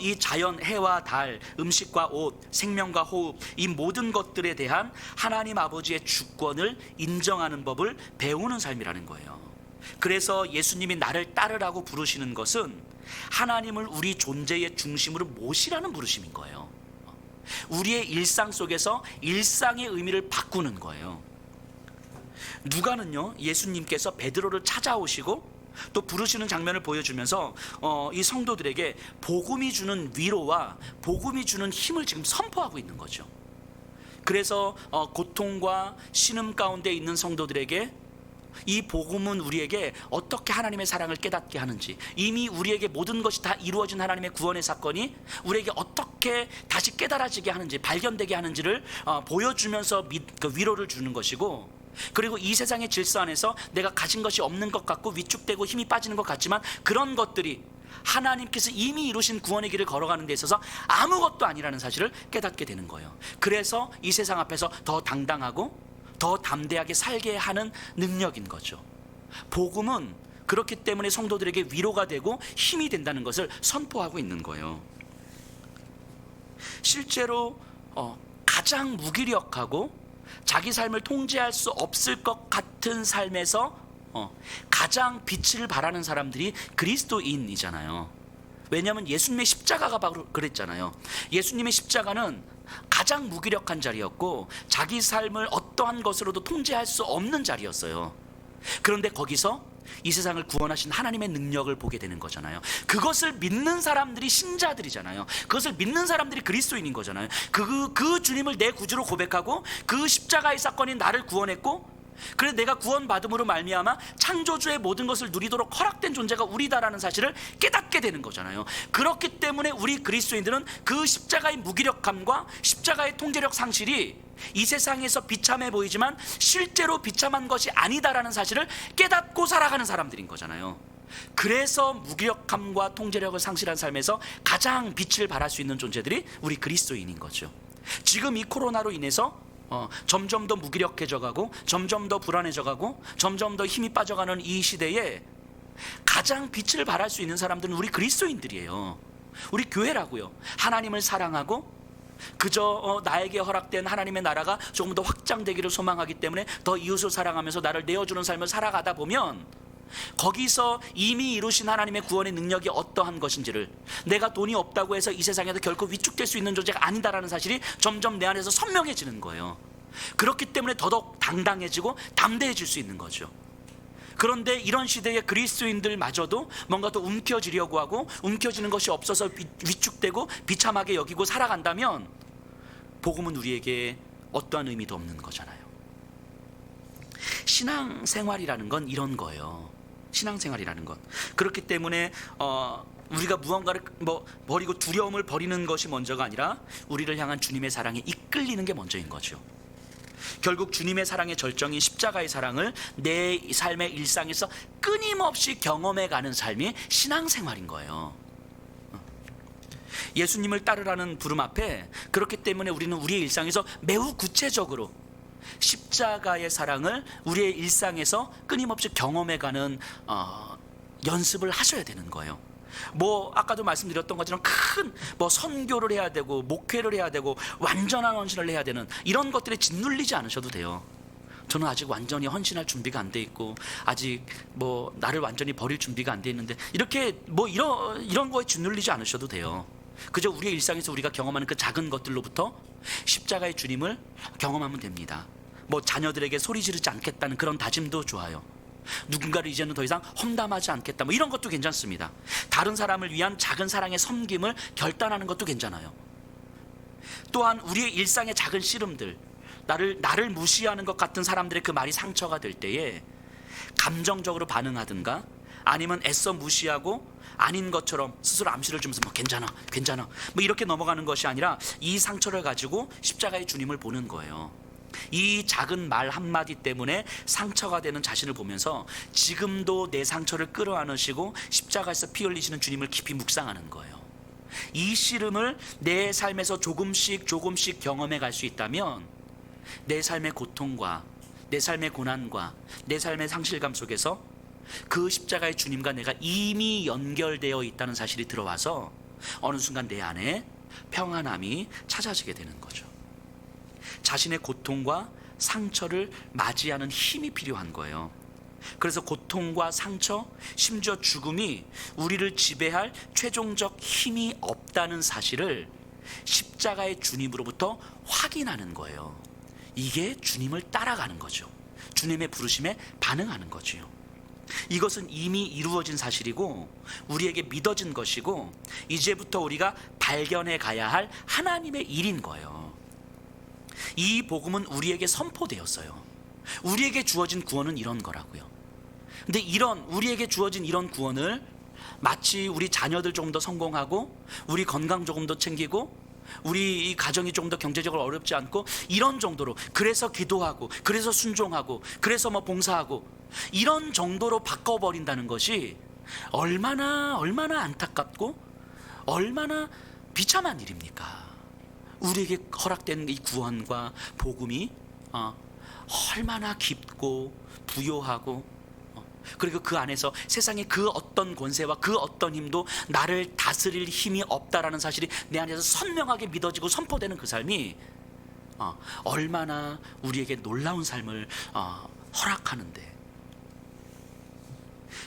이 자연, 해와 달, 음식과 옷, 생명과 호흡, 이 모든 것들에 대한 하나님 아버지의 주권을 인정하는 법을 배우는 삶이라는 거예요. 그래서 예수님이 나를 따르라고 부르시는 것은 하나님을 우리 존재의 중심으로 모시라는 부르심인 거예요. 우리의 일상 속에서 일상의 의미를 바꾸는 거예요. 누가는요, 예수님께서 베드로를 찾아오시고 또 부르시는 장면을 보여주면서 이 성도들에게 복음이 주는 위로와 복음이 주는 힘을 지금 선포하고 있는 거죠. 그래서 고통과 신음 가운데 있는 성도들에게 이 복음은 우리에게 어떻게 하나님의 사랑을 깨닫게 하는지, 이미 우리에게 모든 것이 다 이루어진 하나님의 구원의 사건이 우리에게 어떻게 다시 깨달아지게 하는지, 발견되게 하는지를 보여주면서 그 위로를 주는 것이고, 그리고 이 세상의 질서 안에서 내가 가진 것이 없는 것 같고 위축되고 힘이 빠지는 것 같지만, 그런 것들이 하나님께서 이미 이루신 구원의 길을 걸어가는 데 있어서 아무것도 아니라는 사실을 깨닫게 되는 거예요. 그래서 이 세상 앞에서 더 당당하고 더 담대하게 살게 하는 능력인 거죠. 복음은 그렇기 때문에 성도들에게 위로가 되고 힘이 된다는 것을 선포하고 있는 거예요. 실제로 가장 무기력하고 자기 삶을 통제할 수 없을 것 같은 삶에서 가장 빛을 발하는 사람들이 그리스도인이잖아요. 왜냐하면 예수님의 십자가가 바로 그랬잖아요. 예수님의 십자가는 가장 무기력한 자리였고 자기 삶을 어떠한 것으로도 통제할 수 없는 자리였어요. 그런데 거기서 이 세상을 구원하신 하나님의 능력을 보게 되는 거잖아요. 그것을 믿는 사람들이 신자들이잖아요. 그것을 믿는 사람들이 그리스도인인 거잖아요. 그 주님을 내 구주로 고백하고 그 십자가의 사건이 나를 구원했고, 그래서 내가 구원받음으로 말미암아 창조주의 모든 것을 누리도록 허락된 존재가 우리다라는 사실을 깨닫게 되는 거잖아요. 그렇기 때문에 우리 그리스도인들은 그 십자가의 무기력함과 십자가의 통제력 상실이 이 세상에서 비참해 보이지만 실제로 비참한 것이 아니다라는 사실을 깨닫고 살아가는 사람들인 거잖아요. 그래서 무기력함과 통제력을 상실한 삶에서 가장 빛을 발할 수 있는 존재들이 우리 그리스도인인 거죠. 지금 이 코로나로 인해서 점점 더 무기력해져 가고 점점 더 불안해져 가고 점점 더 힘이 빠져가는 이 시대에 가장 빛을 발할 수 있는 사람들은 우리 그리스도인들이에요. 우리 교회라고요. 하나님을 사랑하고 그저 나에게 허락된 하나님의 나라가 조금 더 확장되기를 소망하기 때문에 더 이웃을 사랑하면서 나를 내어주는 삶을 살아가다 보면 거기서 이미 이루신 하나님의 구원의 능력이 어떠한 것인지를, 내가 돈이 없다고 해서 이 세상에서 결코 위축될 수 있는 존재가 아니다라는 사실이 점점 내 안에서 선명해지는 거예요. 그렇기 때문에 더더욱 당당해지고 담대해질 수 있는 거죠. 그런데 이런 시대에 그리스도인들마저도 뭔가 더 움켜쥐려고 하고 움켜쥐는 것이 없어서 위축되고 비참하게 여기고 살아간다면 복음은 우리에게 어떠한 의미도 없는 거잖아요. 신앙생활이라는 건 이런 거예요. 신앙생활이라는 것. 그렇기 때문에 우리가 무언가를 버리고 두려움을 버리는 것이 먼저가 아니라 우리를 향한 주님의 사랑에 이끌리는 게 먼저인 거죠. 결국 주님의 사랑의 절정인 십자가의 사랑을 내 삶의 일상에서 끊임없이 경험해가는 삶이 신앙생활인 거예요. 예수님을 따르라는 부름 앞에, 그렇기 때문에 우리는 우리의 일상에서 매우 구체적으로 십자가의 사랑을 우리의 일상에서 끊임없이 경험해가는 연습을 하셔야 되는 거예요. 아까도 말씀드렸던 것처럼 큰 선교를 해야 되고 목회를 해야 되고 완전한 헌신을 해야 되는 이런 것들에 짓눌리지 않으셔도 돼요. 저는 아직 완전히 헌신할 준비가 안 돼 있고 아직 나를 완전히 버릴 준비가 안 돼 있는데, 이렇게 이런 거에 짓눌리지 않으셔도 돼요. 그저 우리의 일상에서 우리가 경험하는 그 작은 것들로부터 십자가의 주님을 경험하면 됩니다. 자녀들에게 소리 지르지 않겠다는 그런 다짐도 좋아요. 누군가를 이제는 더 이상 험담하지 않겠다, 이런 것도 괜찮습니다. 다른 사람을 위한 작은 사랑의 섬김을 결단하는 것도 괜찮아요. 또한 우리의 일상의 작은 씨름들, 나를 무시하는 것 같은 사람들의 그 말이 상처가 될 때에 감정적으로 반응하든가, 아니면 애써 무시하고 아닌 것처럼 스스로 암시를 주면서 괜찮아 이렇게 넘어가는 것이 아니라 이 상처를 가지고 십자가의 주님을 보는 거예요. 이 작은 말 한마디 때문에 상처가 되는 자신을 보면서 지금도 내 상처를 끌어안으시고 십자가에서 피 흘리시는 주님을 깊이 묵상하는 거예요. 이 씨름을 내 삶에서 조금씩 경험해 갈 수 있다면 내 삶의 고통과 내 삶의 고난과 내 삶의 상실감 속에서 그 십자가의 주님과 내가 이미 연결되어 있다는 사실이 들어와서 어느 순간 내 안에 평안함이 찾아지게 되는 거죠. 자신의 고통과 상처를 맞이하는 힘이 필요한 거예요. 그래서 고통과 상처, 심지어 죽음이 우리를 지배할 최종적 힘이 없다는 사실을 십자가의 주님으로부터 확인하는 거예요. 이게 주님을 따라가는 거죠. 주님의 부르심에 반응하는 거죠. 이것은 이미 이루어진 사실이고 우리에게 믿어진 것이고 이제부터 우리가 발견해 가야 할 하나님의 일인 거예요. 이 복음은 우리에게 선포되었어요. 우리에게 주어진 구원은 이런 거라고요. 근데 우리에게 주어진 이런 구원을 마치 우리 자녀들 조금 더 성공하고, 우리 건강 조금 더 챙기고, 우리 이 가정이 좀 더 경제적으로 어렵지 않고, 이런 정도로, 그래서 기도하고, 그래서 순종하고, 그래서 뭐 봉사하고, 이런 정도로 바꿔버린다는 것이 얼마나 안타깝고 얼마나 비참한 일입니까? 우리에게 허락된 이 구원과 복음이 얼마나 깊고 부요하고, 그리고 그 안에서 세상의 그 어떤 권세와 그 어떤 힘도 나를 다스릴 힘이 없다라는 사실이 내 안에서 선명하게 믿어지고 선포되는 그 삶이 얼마나 우리에게 놀라운 삶을 허락하는데,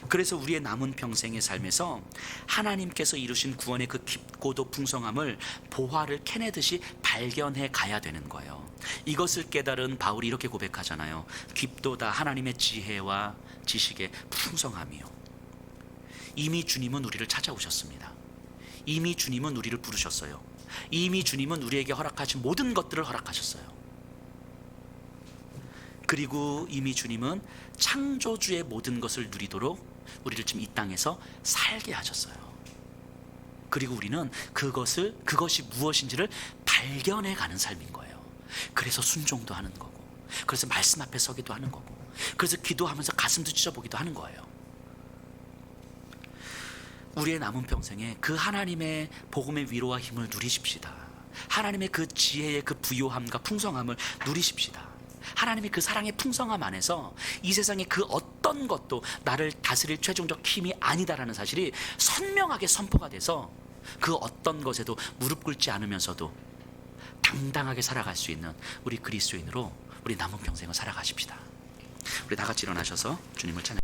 그래서 우리의 남은 평생의 삶에서 하나님께서 이루신 구원의 그 깊고도 풍성함을 보화를 캐내듯이 발견해 가야 되는 거예요. 이것을 깨달은 바울이 이렇게 고백하잖아요. 깊도다 하나님의 지혜와 지식의 풍성함이요. 이미 주님은 우리를 찾아오셨습니다. 이미 주님은 우리를 부르셨어요. 이미 주님은 우리에게 허락하신 모든 것들을 허락하셨어요. 그리고 이미 주님은 창조주의 모든 것을 누리도록 우리를 지금 이 땅에서 살게 하셨어요. 그리고 우리는 그것이 무엇인지를 발견해 가는 삶인 거예요. 그래서 순종도 하는 거고, 그래서 말씀 앞에 서기도 하는 거고, 그래서 기도하면서 가슴도 찢어보기도 하는 거예요. 우리의 남은 평생에 그 하나님의 복음의 위로와 힘을 누리십시다. 하나님의 그 지혜의 그 부요함과 풍성함을 누리십시다. 하나님의 그 사랑의 풍성함 안에서 이 세상의 그 어떤 것도 나를 다스릴 최종적 힘이 아니다라는 사실이 선명하게 선포가 돼서 그 어떤 것에도 무릎 꿇지 않으면서도 당당하게 살아갈 수 있는 우리 그리스도인으로 우리 남은 평생을 살아가십시다. 우리 다 같이 일어나셔서 주님을 찬양.